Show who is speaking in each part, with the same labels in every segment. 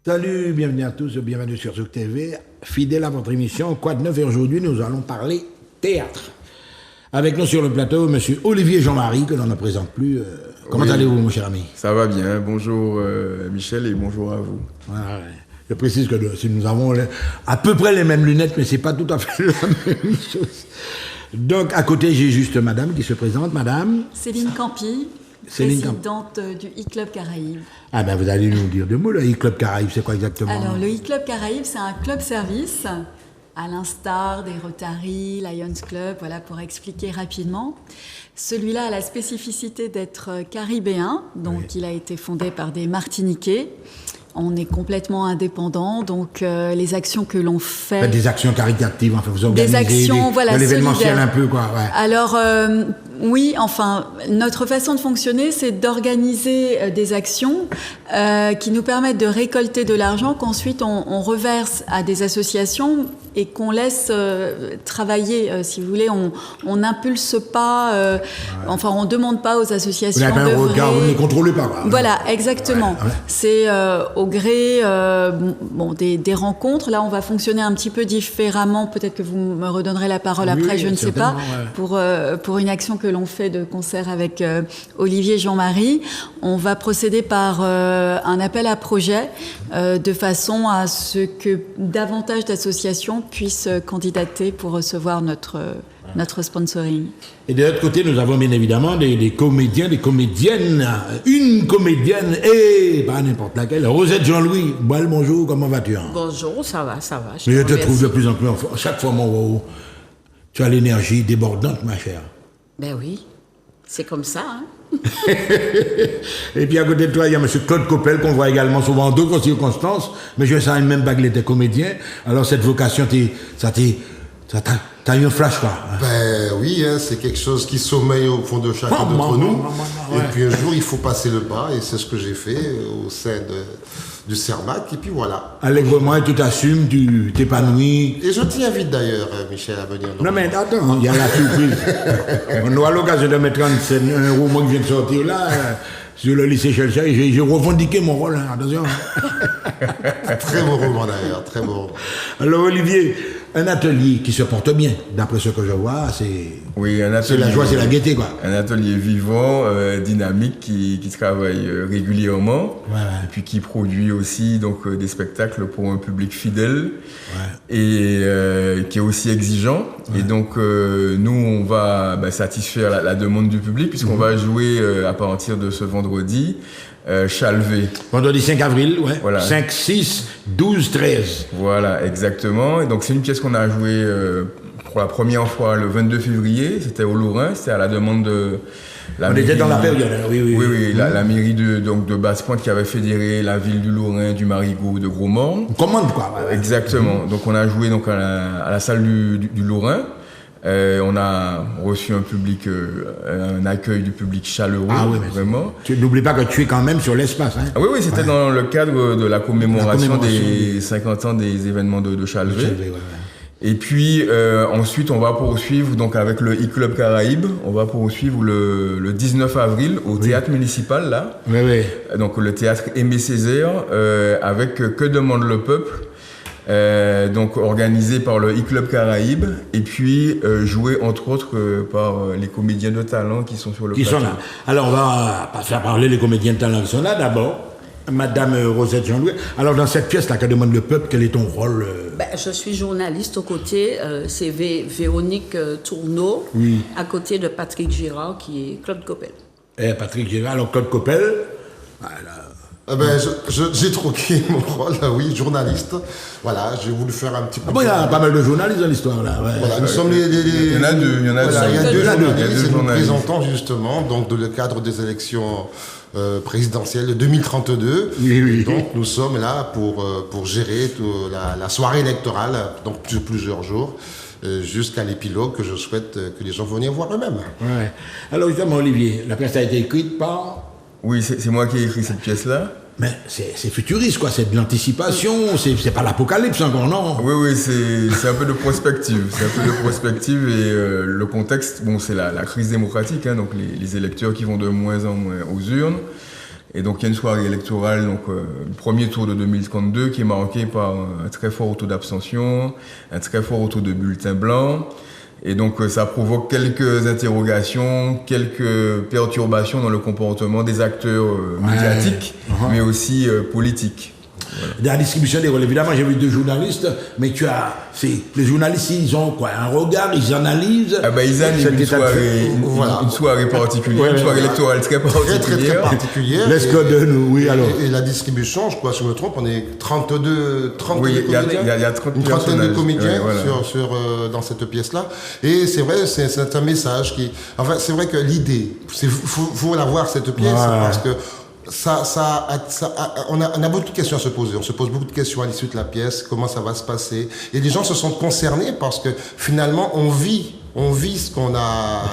Speaker 1: Salut, bienvenue à tous, bienvenue sur Zouk TV. Fidèle à votre émission, quoi de neuf? Et aujourd'hui, nous allons parler théâtre. Avec nous sur le plateau, monsieur Olivier Jean-Marie, que l'on ne présente plus. Comment allez-vous, mon cher ami?
Speaker 2: Ça va bien. Bonjour Michel et bonjour à vous.
Speaker 1: Ouais. Je précise que nous avons à peu près les mêmes lunettes, mais c'est pas tout à fait la même chose. Donc, à côté, j'ai juste madame qui se présente. Madame
Speaker 3: Céline Campi, présidente du e-Club Caraïbes.
Speaker 1: Ah ben, vous allez nous dire deux mots, le e-Club Caraïbes, c'est quoi exactement?
Speaker 3: Alors, le e-Club Caraïbes, c'est un club service, à l'instar des Rotary, Lions Club, voilà, pour expliquer rapidement. Celui-là a la spécificité d'être caribéen, donc oui. Il a été fondé par des Martiniquais. On est complètement indépendant, donc les actions que l'on fait...
Speaker 1: Des actions caritatives, enfin, vous organisez
Speaker 3: des actions, voilà,
Speaker 1: de l'événementiel
Speaker 3: solidaires.
Speaker 1: Un peu, quoi. Ouais.
Speaker 3: Alors, oui, enfin, notre façon de fonctionner, c'est d'organiser des actions qui nous permettent de récolter de l'argent qu'ensuite on reverse à des associations et qu'on laisse travailler, si vous voulez. On n'impulse pas, enfin, on ne demande pas aux associations
Speaker 1: vous n'avez pas un regard, vous ne les contrôlez pas. Quoi.
Speaker 3: Voilà, exactement. Ouais. C'est au gré des rencontres. Là, on va fonctionner un petit peu différemment. Peut-être que vous me redonnerez la parole après, je ne sais pas, pour une action que l'on fait de concert avec Olivier Jean-Marie. On va procéder par un appel à projet de façon à ce que davantage d'associations puissent candidater pour recevoir notre sponsoring.
Speaker 1: Et de l'autre côté, nous avons bien évidemment des comédiens, des comédiennes. Une comédienne et pas n'importe laquelle. Rosette Jean-Louis. Bonjour, comment vas-tu?
Speaker 4: Bonjour, ça va.
Speaker 1: Mais je te trouve de plus en plus. Chaque fois, tu as l'énergie débordante, ma chère.
Speaker 4: Ben oui, c'est comme ça. Hein?
Speaker 1: Et puis à côté de toi, il y a M. Claude Coppel, qu'on voit également souvent en d'autres circonstances. Mais je sens même pas qu'il était comédien. Alors cette vocation, t'as eu un flash, quoi.
Speaker 5: Ben oui, hein, c'est quelque chose qui sommeille au fond de chacun d'entre nous. Et puis un jour, il faut passer le pas, et c'est ce que j'ai fait au sein du CERMAC, et puis voilà.
Speaker 1: Allègrement, tu t'assumes, tu t'épanouis.
Speaker 5: Et je t'y invite d'ailleurs, Michel, à venir.
Speaker 1: Non mais attends, il y a la surprise. On aura l'occasion de mettre en scène un roman qui vient de sortir là, sur le lycée Chelcha, et j'ai revendiqué mon rôle, hein, attention.
Speaker 5: Très beau roman d'ailleurs, très beau.
Speaker 1: Alors Olivier, un atelier qui se porte bien, d'après ce que je vois, c'est la joie, c'est la gaieté, quoi.
Speaker 2: Un atelier vivant, dynamique, qui travaille régulièrement, et puis qui produit aussi donc des spectacles pour un public fidèle, et qui est aussi exigeant. Et donc nous, on va satisfaire la demande du public, puisqu'on va jouer à partir de ce vendredi. Chalvet.
Speaker 1: Vendredi 5 avril,
Speaker 2: Voilà.
Speaker 1: 5, 6, 12, 13.
Speaker 2: Voilà, exactement. Et donc c'est une pièce qu'on a jouée pour la première fois le 22 février. C'était au Lorrain, c'était à la demande de la
Speaker 1: On
Speaker 2: mairie,
Speaker 1: était dans la période,
Speaker 2: oui. La mairie de Basse-Pointe qui avait fédéré la ville du Lorrain, du Marigot, de Gros-Morne.
Speaker 1: On commande, quoi.
Speaker 2: Exactement. Donc on a joué donc à la salle du Lorrain. On a reçu un public, un accueil du public chaleureux, vraiment.
Speaker 1: Tu n'oublies pas que tu es quand même sur l'espace. Hein.
Speaker 2: Ah oui, c'était dans le cadre de la commémoration des 50 ans des événements de Chalvet. Et puis ensuite, on va poursuivre donc avec le e-Club Caraïbes. On va poursuivre le 19 avril au théâtre municipal là. Donc le théâtre Aimé Césaire avec Que demande le peuple. Donc organisé par le e-Club Caraïbes et puis joué entre autres par les comédiens de talent qui sont sur le plateau.
Speaker 1: Qui sont là. Alors on va pas faire parler les comédiens de talent qui sont là d'abord. Madame Rosette Jean-Louis. Alors dans cette pièce là, Que demande le peuple, quel est ton rôle?
Speaker 4: Je suis journaliste aux côtés, c'est Véronique Tourneau, à côté de Patrick Gérard qui est Claude Coppel.
Speaker 1: Patrick Gérard, alors Claude Coppel.
Speaker 5: J'ai troqué mon rôle, oui, journaliste. Voilà, j'ai voulu faire un petit peu.
Speaker 1: Il y a pas mal de journalistes dans l'histoire là.
Speaker 5: Voilà, nous sommes les.
Speaker 2: Il y en a deux. Il y a deux journalistes.
Speaker 5: Nous présentons justement donc dans le cadre des élections présidentielles de 2032.
Speaker 1: Oui.
Speaker 5: Donc nous sommes là pour gérer la soirée électorale, donc plusieurs jours. Jusqu'à l'épilogue que je souhaite que les gens viennent voir eux-mêmes.
Speaker 1: Alors justement Olivier, la pièce a été écrite par...
Speaker 2: Oui, c'est moi qui ai écrit cette pièce-là.
Speaker 1: Mais c'est futuriste, quoi. C'est de l'anticipation. C'est pas l'apocalypse encore, non?
Speaker 2: Oui, c'est un peu de prospective. Et le contexte, c'est la crise démocratique, hein, donc les électeurs qui vont de moins en moins aux urnes. Et donc il y a une soirée électorale, donc le premier tour de 2032 qui est marqué par un très fort taux d'abstention, un très fort taux de bulletins blancs. Et donc ça provoque quelques interrogations, quelques perturbations dans le comportement des acteurs médiatiques, mais aussi politiques. Voilà.
Speaker 1: Dans la distribution des rôles, évidemment, j'ai vu 2 journalistes, mais les journalistes, ils ont quoi? Un regard, ils analysent.
Speaker 2: Ah bah, ils animent une soirée particulière, une soirée électorale très particulière.
Speaker 5: Très particulière.
Speaker 1: Laisse-le de nous, oui, alors.
Speaker 5: Et la distribution, je crois, si je me trompe, on est 32
Speaker 2: oui,
Speaker 5: comédiens.
Speaker 2: Il y a 30
Speaker 5: une trentaine de comédiens
Speaker 2: voilà.
Speaker 5: dans cette pièce-là. Et c'est vrai, c'est un message qui. Enfin, c'est vrai que l'idée, faut la voir, cette pièce, parce que. On a beaucoup de questions à se poser. On se pose beaucoup de questions à l'issue de la pièce, comment ça va se passer. Et les gens se sentent concernés parce que finalement, on vit ce qu'on a.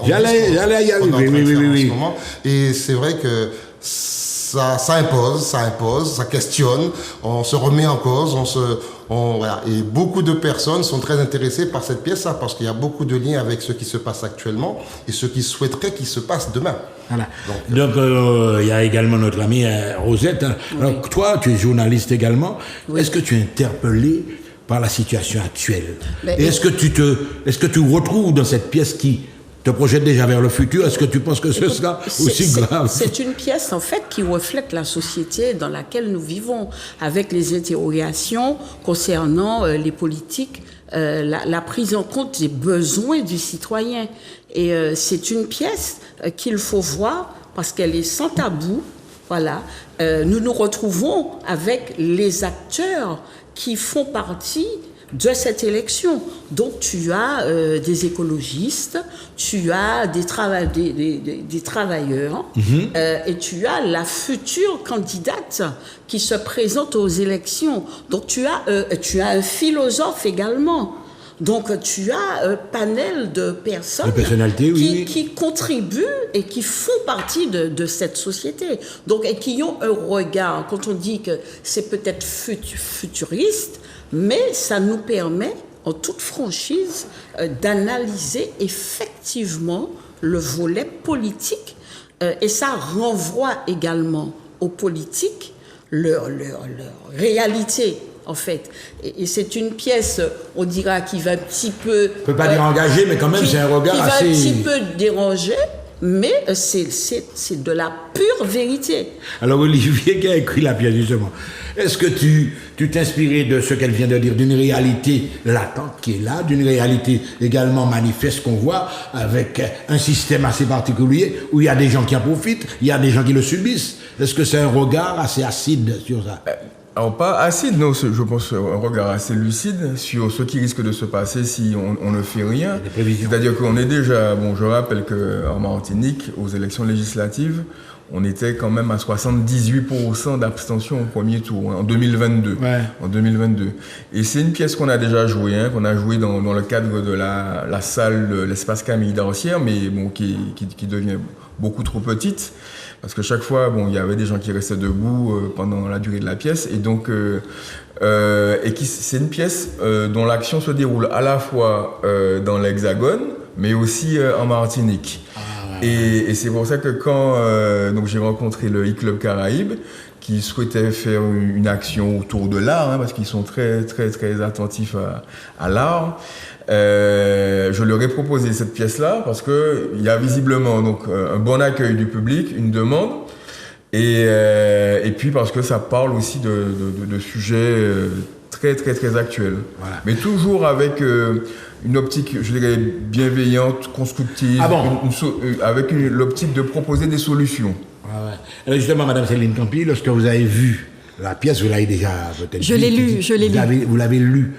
Speaker 1: J'allais y arriver, oui.
Speaker 5: Et c'est vrai que ça impose, ça questionne, on se remet en cause, voilà. Et beaucoup de personnes sont très intéressées par cette pièce-là parce qu'il y a beaucoup de liens avec ce qui se passe actuellement et ce qu'ils souhaiteraient qu'il se passe demain.
Speaker 1: Voilà. Donc, il y a également notre amie Rosette. Alors, toi, tu es journaliste également. Oui. Est-ce que tu es interpellée par la situation actuelle? Et est-ce que tu retrouves dans cette pièce qui te projette déjà vers le futur? Est-ce que tu penses que ce sera aussi grave?
Speaker 4: C'est une pièce, en fait, qui reflète la société dans laquelle nous vivons, avec les interrogations concernant les politiques, la prise en compte des besoins du citoyen. Et c'est une pièce qu'il faut voir parce qu'elle est sans tabou. Voilà. Nous nous retrouvons avec les acteurs qui font partie de cette élection. Donc tu as des écologistes, tu as des travailleurs, et tu as la future candidate qui se présente aux élections. Donc tu as un philosophe également. Donc tu as un panel de personnes qui contribuent et qui font partie de cette société. Donc, et qui ont un regard, quand on dit que c'est peut-être futuriste, mais ça nous permet, en toute franchise, d'analyser effectivement le volet politique. Et ça renvoie également aux politiques leur réalité, en fait. Et c'est une pièce, on dira, qui va un petit peu...
Speaker 1: On ne peut pas dire engagé, mais quand même, c'est un regard assez...
Speaker 4: Qui va un petit peu déranger, mais c'est de la pure vérité.
Speaker 1: Alors, Olivier, qui a écrit la pièce, justement, est-ce que tu t'inspirais de ce qu'elle vient de dire, d'une réalité latente qui est là, d'une réalité également manifeste qu'on voit, avec un système assez particulier, où il y a des gens qui en profitent, il y a des gens qui le subissent? Est-ce que c'est un regard assez acide sur ça?
Speaker 2: Alors, pas acide, non, je pense un regard assez lucide sur ce qui risque de se passer si on ne fait rien. C'est-à-dire qu'on est déjà, je rappelle qu'en Martinique, aux élections législatives, on était quand même à 78% d'abstention au premier tour, en 2022. Ouais. En 2022. Et c'est une pièce qu'on a déjà jouée, qu'on a jouée dans le cadre de la salle de l'Espace Camille d'Arcière, mais qui devient beaucoup trop petite. Parce que chaque fois, il y avait des gens qui restaient debout pendant la durée de la pièce. Et donc, c'est une pièce dont l'action se déroule à la fois dans l'Hexagone, mais aussi en Martinique. Et c'est pour ça que quand j'ai rencontré le e-Club Caraïbe, qui souhaitait faire une action autour de l'art, parce qu'ils sont très, très, très attentifs à l'art, je leur ai proposé cette pièce-là parce qu'il y a visiblement un bon accueil du public, une demande, et puis parce que ça parle aussi de sujets très, très, très actuels. Voilà. Mais toujours avec une optique, je dirais, bienveillante, constructive, avec l'optique de proposer des solutions.
Speaker 1: Ouais. Alors justement, Madame Céline Campi, lorsque vous avez vu la pièce, vous l'avez déjà peut-être
Speaker 3: Je l'ai lu.
Speaker 1: Vous l'avez lu.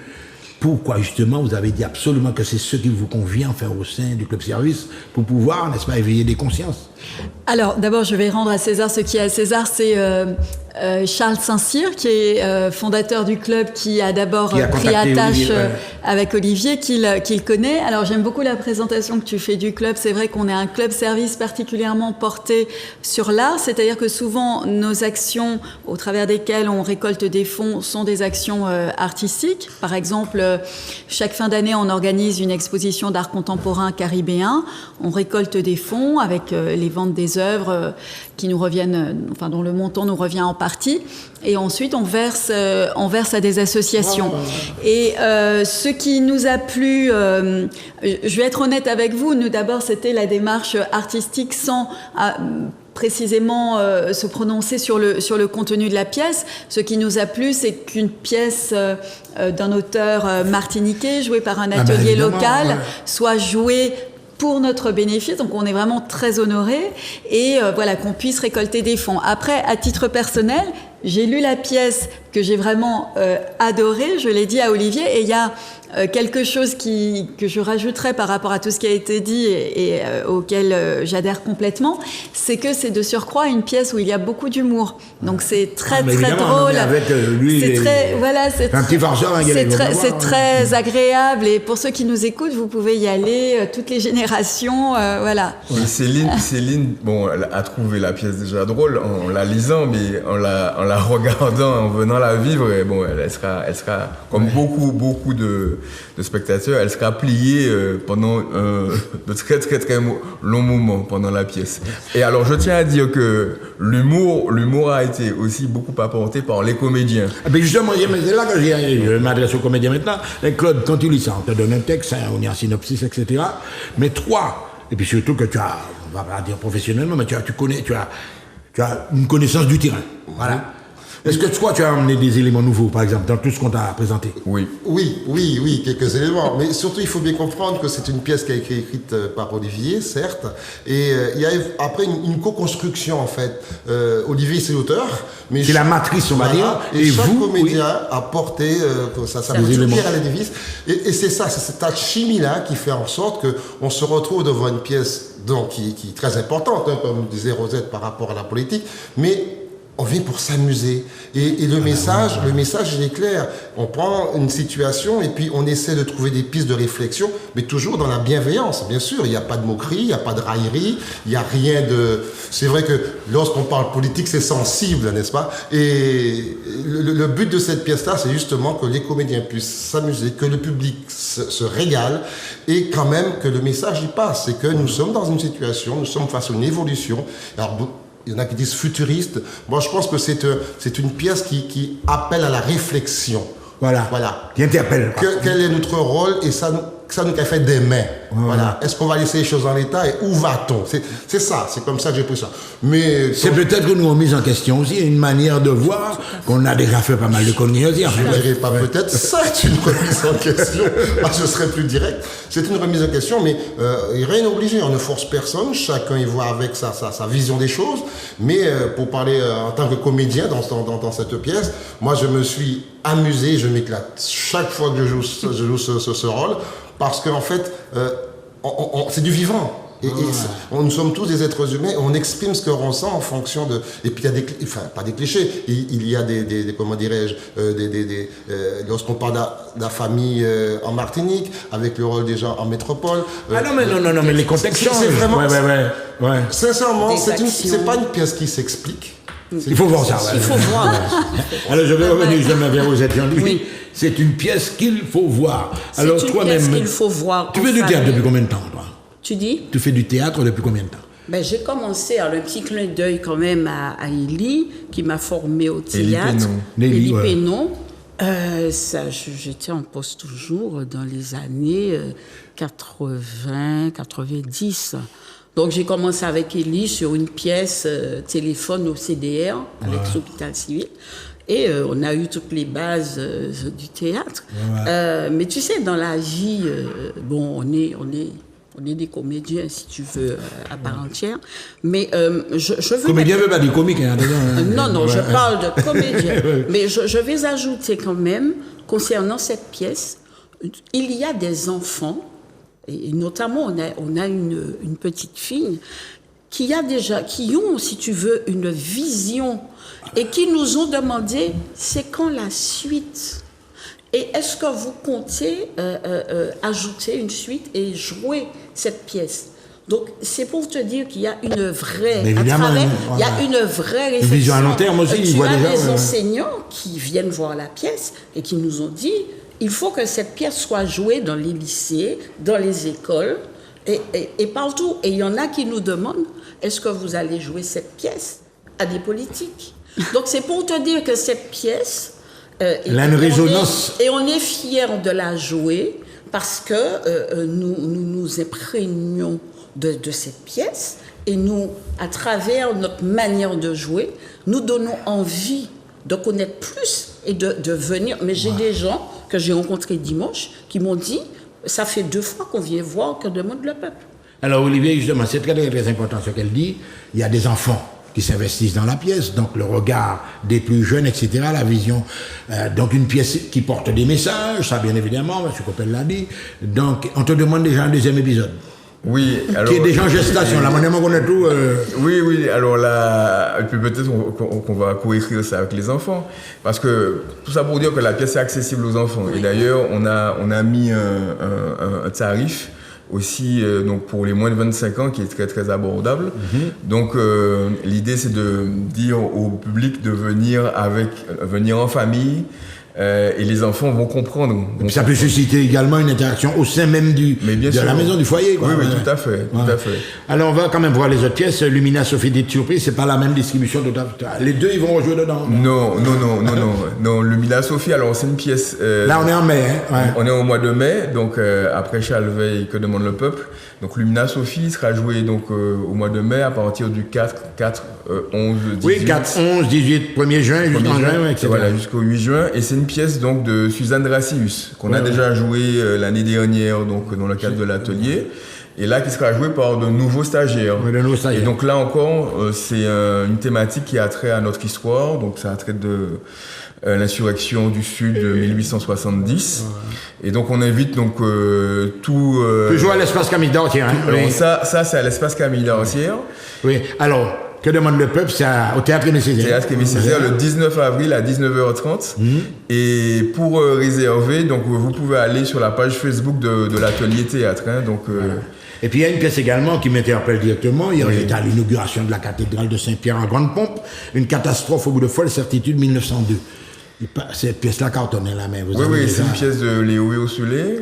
Speaker 1: Pourquoi justement vous avez dit absolument que c'est ce qui vous convient faire au sein du Club Service pour pouvoir, n'est-ce pas, éveiller des consciences?
Speaker 3: Alors d'abord je vais rendre à César ce qui est à César, c'est Charles Saint-Cyr, qui est fondateur du club, qui a d'abord pris attache avec Olivier, qu'il connaît. Alors j'aime beaucoup la présentation que tu fais du club. C'est vrai qu'on est un club service particulièrement porté sur l'art, c'est-à-dire que souvent nos actions au travers desquelles on récolte des fonds sont des actions artistiques. Par exemple, chaque fin d'année, on organise une exposition d'art contemporain caribéen. On récolte des fonds avec les ventes des œuvres qui nous reviennent, enfin dont le montant nous revient en partie, et ensuite on verse à des associations. Et ce qui nous a plu, je vais être honnête avec vous, nous d'abord c'était la démarche artistique sans précisément se prononcer sur le contenu de la pièce. Ce qui nous a plu, c'est qu'une pièce d'un auteur martiniquais, jouée par un atelier local, soit jouée pour notre bénéfice, donc on est vraiment très honorés, et voilà, qu'on puisse récolter des fonds. Après, à titre personnel, j'ai lu la pièce que j'ai vraiment adorée, je l'ai dit à Olivier, et il y a quelque chose que je rajouterais par rapport à tout ce qui a été dit et auquel j'adhère complètement, c'est que c'est de surcroît une pièce où il y a beaucoup d'humour. Donc c'est très drôle.
Speaker 1: Avec lui,
Speaker 3: c'est très, voilà, c'est
Speaker 1: un petit farceur,
Speaker 3: c'est très agréable, et pour ceux qui nous écoutent, vous pouvez y aller, toutes les générations, voilà.
Speaker 2: Et Céline, bon, elle a trouvé la pièce déjà drôle en la lisant, mais en la regardant, en venant la vivre, et bon, elle sera comme beaucoup de spectateurs, elle sera pliée pendant de très longs moments pendant la pièce. Et alors, je tiens à dire que l'humour a été aussi beaucoup apporté par les comédiens.
Speaker 1: Et puis justement, c'est là que je m'adresse aux comédiens maintenant. Claude, quand tu lis ça, on te donne un texte, on y a un synopsis, etc. Mais toi, et puis surtout que tu as, on va pas dire professionnellement, mais tu as une connaissance du terrain. Voilà. Est-ce que toi, tu as amené des éléments nouveaux, par exemple, dans tout ce qu'on t'a présenté?
Speaker 5: Oui, quelques éléments. Mais surtout, il faut bien comprendre que c'est une pièce qui a été écrite par Olivier, certes. Et il y a après une co-construction, en fait. Olivier, c'est l'auteur.
Speaker 1: C'est la matrice, on va dire.
Speaker 5: Et chaque comédien a porté sa petite pierre à l'édifice. Et c'est ça, c'est cette alchimie-là qui fait en sorte qu'on se retrouve devant une pièce donc, qui est très importante, hein, comme disait Rosette par rapport à la politique, mais on vient pour s'amuser. Et le message, il est clair. On prend une situation et puis on essaie de trouver des pistes de réflexion, mais toujours dans la bienveillance, bien sûr. Il n'y a pas de moquerie, il n'y a pas de raillerie, il n'y a rien de... C'est vrai que lorsqu'on parle politique, c'est sensible, n'est-ce pas? Et le but de cette pièce-là, c'est justement que les comédiens puissent s'amuser, que le public se régale, et quand même que le message y passe. C'est que nous sommes dans une situation, nous sommes face à une évolution. Alors, il y en a qui disent futuriste. Moi, je pense que c'est une pièce qui appelle à la réflexion.
Speaker 1: Voilà. Qui interpelle.
Speaker 5: Quel est notre rôle, et ça nous a fait des mains. Voilà. Est-ce qu'on va laisser les choses en l'état et où va-t-on? C'est ça, c'est comme ça que j'ai pris ça. Mais
Speaker 1: c'est peut-être une remise en question aussi, une manière de voir qu'on a déjà fait pas mal de conneries aussi.
Speaker 5: Je ne dirais pas peut-être, c'est une remise en question. Je serais plus direct. C'est une remise en question, mais rien n'est obligé. On ne force personne. Chacun y voit avec sa vision des choses. Mais pour parler en tant que comédien dans cette pièce, moi je me suis amusé, je m'éclate chaque fois que je joue ce rôle, parce qu'en fait, c'est du vivant. Et nous sommes tous des êtres humains, on exprime ce qu'on ressent en fonction de... Et puis il y a des... Enfin, pas des clichés, il y a des comment dirais-je, lorsqu'on parle de la famille en Martinique, avec le rôle des gens en métropole...
Speaker 1: non, mais les contextes changent.
Speaker 5: C'est vraiment...
Speaker 1: Ouais.
Speaker 5: Sincèrement, c'est pas une pièce qui s'explique.
Speaker 1: Il faut voir ça.
Speaker 4: Il faut voir.
Speaker 1: Alors je vais revenir justement vers Rosette Jean-Louis. Oui. C'est une pièce qu'il faut voir. Alors toi-même,
Speaker 4: c'est une pièce qu'il faut voir.
Speaker 1: Tu fais du théâtre depuis combien de temps, toi?
Speaker 4: Tu dis?
Speaker 1: Tu fais du théâtre depuis combien de temps?
Speaker 4: J'ai commencé, alors un petit clin d'œil quand même à Élie, qui m'a formée au théâtre. Élie Pénon. J'étais en poste toujours dans les années 80, 90. Donc j'ai commencé avec Élie sur une pièce téléphone au CDR, avec l'hôpital civil. Et on a eu toutes les bases du théâtre. Mais tu sais, dans la vie, on est des comédiens, si tu veux, à part entière. Mais je veux...
Speaker 1: Comédien ne veut pas dire comique. Hein,
Speaker 4: non, je parle de comédien. Mais je vais ajouter quand même, concernant cette pièce, il y a des enfants, et notamment on a une petite fille qui ont, si tu veux, une vision et qui nous ont demandé c'est quand la suite et est-ce que vous comptez ajouter une suite et jouer cette pièce. Donc c'est pour te dire qu'il y a une vraie il y a une vraie réflexion.
Speaker 1: Une vision à long terme aussi.
Speaker 4: Tu as des enseignants qui viennent voir la pièce et qui nous ont dit il faut que cette pièce soit jouée dans les lycées, dans les écoles et partout. Et il y en a qui nous demandent est-ce que vous allez jouer cette pièce à des politiques. Donc c'est pour te dire que cette pièce
Speaker 1: elle a une résonance.
Speaker 4: Et on est fiers de la jouer parce que nous imprégnons de cette pièce et nous, à travers notre manière de jouer, nous donnons envie de connaître plus et de venir. Mais j'ai des gens que j'ai rencontrés dimanche qui m'ont dit ça fait 2 fois qu'on vient voir que demande le peuple.
Speaker 1: Alors Olivier, justement, c'est très, très important ce qu'elle dit. Il y a des enfants qui s'investissent dans la pièce, donc le regard des plus jeunes, etc., la vision. Donc une pièce qui porte des messages, ça bien évidemment, M. Coppel l'a dit. Donc on te demande déjà un deuxième épisode.
Speaker 2: Oui, alors...
Speaker 1: Qui est déjà en gestation, là, maintenant qu'on a tout...
Speaker 2: Oui, alors là, et puis peut-être qu'on va coécrire ça avec les enfants, parce que tout ça pour dire que la pièce est accessible aux enfants. Et d'ailleurs, on a mis un tarif aussi donc pour les moins de 25 ans qui est très très abordable. Donc l'idée c'est de dire au public de venir en famille. Et les enfants vont comprendre.
Speaker 1: Et puis ça peut susciter également une interaction au sein même de la maison, du foyer. Quoi.
Speaker 2: Oui, tout à fait.
Speaker 1: Alors on va quand même voir les autres pièces. Lumina, Sophie, des surprises, c'est pas la même distribution. Les deux, ils vont rejouer dedans.
Speaker 2: Non. Lumina, Sophie, alors c'est une pièce...
Speaker 1: Là, on est en mai.
Speaker 2: On est au mois de mai, donc après Chalvet, Que demande le peuple. Donc Lumina, Sophie sera jouée donc, au mois de mai à partir du 4, 11, 18...
Speaker 1: Oui, 4, 11, 18, 1er juin, jusqu'en juin, etc.
Speaker 2: Voilà, jusqu'au 8 juin. Et c'est une pièce donc de Suzanne Dracius qu'on a déjà joué l'année dernière donc dans le cadre de l'atelier et là qui sera jouée par de nouveaux stagiaires. Et donc là encore c'est une thématique qui a trait à notre histoire, donc ça a trait de l'insurrection du Sud de 1870 et donc on invite donc tout
Speaker 1: toujours à l'espace Camille d'Artière.
Speaker 2: Alors ça c'est à l'espace Camille d'Artière.
Speaker 1: Oui, alors Que demande le peuple, c'est au Théâtre Aimé Césaire.
Speaker 2: Théâtre Aimé Césaire, le 19 avril à 19h30. Et pour réserver, donc, vous pouvez aller sur la page Facebook de l'atelier théâtre. Donc,
Speaker 1: Et puis il y a une pièce également qui m'interpelle directement. Hier, j'étais à l'inauguration de la cathédrale de Saint-Pierre en grande pompe. Une catastrophe au bout de folle certitude, 1902. Cette pièce-là cartonnait la main.
Speaker 2: Oui, c'est une pièce de Léo Ossoulé.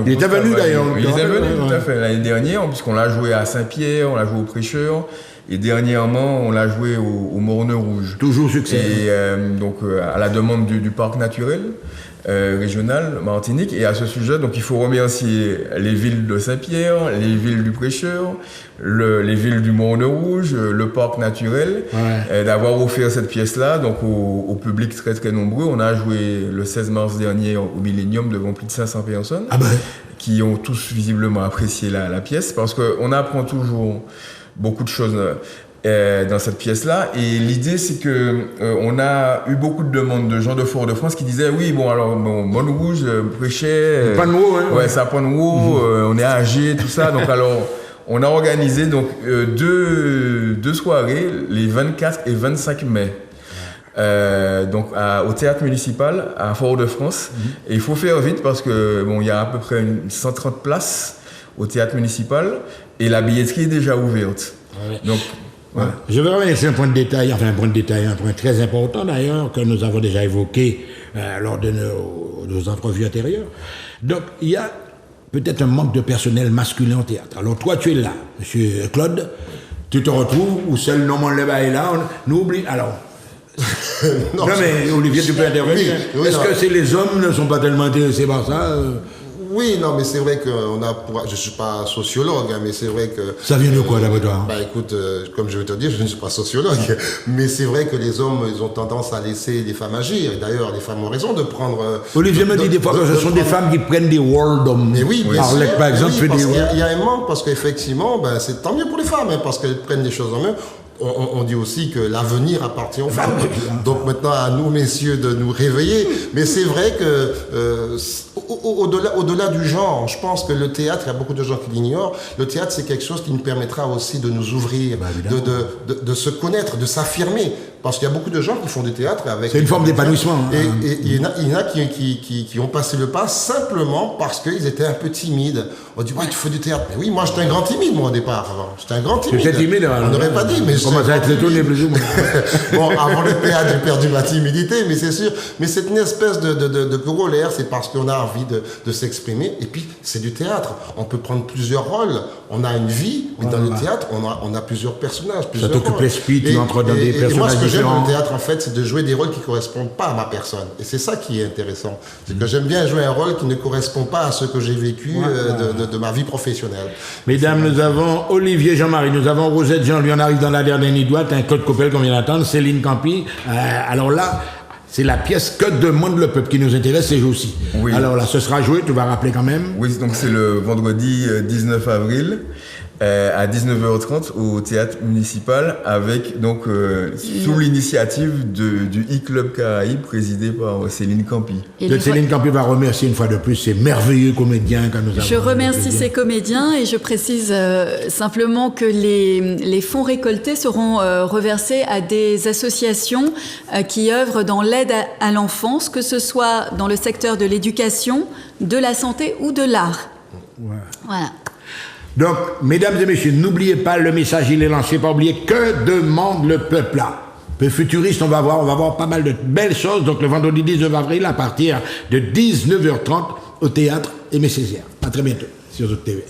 Speaker 1: Il était venu d'ailleurs.
Speaker 2: Il était venu tout à fait l'année dernière, puisqu'on l'a joué à Saint-Pierre, on l'a joué au Prêcheur. Et dernièrement, on l'a joué au Morne Rouge.
Speaker 1: Toujours succès.
Speaker 2: Et donc, à la demande du parc naturel régional Martinique. Et à ce sujet, donc, il faut remercier les villes de Saint-Pierre, les villes du Prêcheur, les villes du Morne Rouge, le parc naturel, d'avoir offert cette pièce-là donc au public très très nombreux. On a joué le 16 mars dernier au Millennium devant plus de 500 personnes qui ont tous visiblement apprécié la pièce parce qu'on apprend toujours beaucoup de choses dans cette pièce-là. Et l'idée, c'est que on a eu beaucoup de demandes de gens de Fort-de-France qui disaient oui, bon, alors, Morne Rouge, Prêchet...
Speaker 1: Panneau, hein.
Speaker 2: Ouais, ça Panneau, on est âgé, tout ça. Donc, alors, on a organisé donc, deux soirées, les 24 et 25 mai. Donc au théâtre municipal à Fort-de-France. Et il faut faire vite parce que bon, il y a à peu près 130 places au théâtre municipal et la billetterie est déjà ouverte. Donc,
Speaker 1: je vais revenir sur un point très important d'ailleurs que nous avons déjà évoqué lors de nos entrevues antérieures. Donc il y a peut-être un manque de personnel masculin au théâtre. Alors toi tu es là, monsieur Claude, tu te retrouves où seul Normand Lebas est là, nous oublie. Alors non, mais Olivier, tu peux intervenir. Oui, est-ce que les hommes ne sont pas tellement intéressés par ça
Speaker 5: Oui, non, mais c'est vrai que je ne suis pas sociologue, mais c'est vrai que...
Speaker 1: Ça vient de quoi, d'après toi
Speaker 5: écoute, comme je vais te dire, je ne suis pas sociologue, mais c'est vrai que les hommes, ils ont tendance à laisser les femmes agir. Et d'ailleurs, les femmes ont raison de prendre...
Speaker 1: Olivier me dit des fois que ce sont des femmes qui prennent des rôles d'hommes.
Speaker 5: Mais oui,
Speaker 1: Arlette, par exemple, fait des rôles.
Speaker 5: Il y a un manque, parce qu'effectivement, c'est tant mieux pour les femmes, parce qu'elles prennent les choses en main. On dit aussi que l'avenir appartient aux femmes. Donc maintenant, à nous, messieurs, de nous réveiller. Mais c'est vrai que au-delà du genre, je pense que le théâtre, il y a beaucoup de gens qui l'ignorent, le théâtre c'est quelque chose qui nous permettra aussi de nous ouvrir, de se connaître, de s'affirmer. Parce qu'il y a beaucoup de gens qui font du théâtre avec...
Speaker 1: C'est une forme d'épanouissement.
Speaker 5: Et il y en a qui ont passé le pas simplement parce qu'ils étaient un peu timides. On dit, ouais, tu fais du théâtre. Mais oui, moi j'étais un grand timide, moi, au départ. Avant. J'étais un grand timide.
Speaker 1: J'étais timide.
Speaker 5: On n'aurait pas dit, mais...
Speaker 1: Comment ça a été étonné, plus ou moins.
Speaker 5: Bon, avant le théâtre, j'ai perdu ma timidité, mais c'est sûr. Mais c'est une espèce de corollaire, c'est parce qu'on a envie de s'exprimer. Et puis, c'est du théâtre. On peut prendre plusieurs rôles. On a une vie, mais dans le théâtre, on a plusieurs personnages, plusieurs rôles.
Speaker 1: Ça t'occupe l'esprit, tu entres dans des personnages.
Speaker 5: Et moi, ce que j'aime dans le théâtre, en fait, c'est de jouer des rôles qui ne correspondent pas à ma personne. Et c'est ça qui est intéressant. C'est que j'aime bien jouer un rôle qui ne correspond pas à ce que j'ai vécu de ma vie professionnelle.
Speaker 1: Mesdames, nous avons Olivier Jean-Marie, nous avons Rosette Jean, lui on arrive dans la dernière ligne droite, un Code Coppel qu'on vient d'entendre, Céline Campi. Alors là, c'est la pièce Que demande le peuple qui nous intéresse ces jours-ci. Oui. Alors là, ce sera joué, tu vas rappeler quand même.
Speaker 2: Oui, donc c'est le vendredi 19 avril. À 19h30 au théâtre municipal avec donc sous l'initiative du e-club Caraïbes présidé par Céline Campi.
Speaker 1: Céline Campi va remercier une fois de plus ces merveilleux comédiens que nous avons.
Speaker 3: Je remercie ces comédiens et je précise simplement que les fonds récoltés seront reversés à des associations qui œuvrent dans l'aide à l'enfance, que ce soit dans le secteur de l'éducation, de la santé ou de l'art.
Speaker 1: Ouais.
Speaker 3: Voilà.
Speaker 1: Donc, mesdames et messieurs, n'oubliez pas, le message, il est lancé, pas oublier que demande le peuple là. Peu futuriste, on va voir pas mal de belles choses. Donc, le vendredi 19 avril, à partir de 19h30, au théâtre Aimé Césaire. À très bientôt, sur Zouk TV.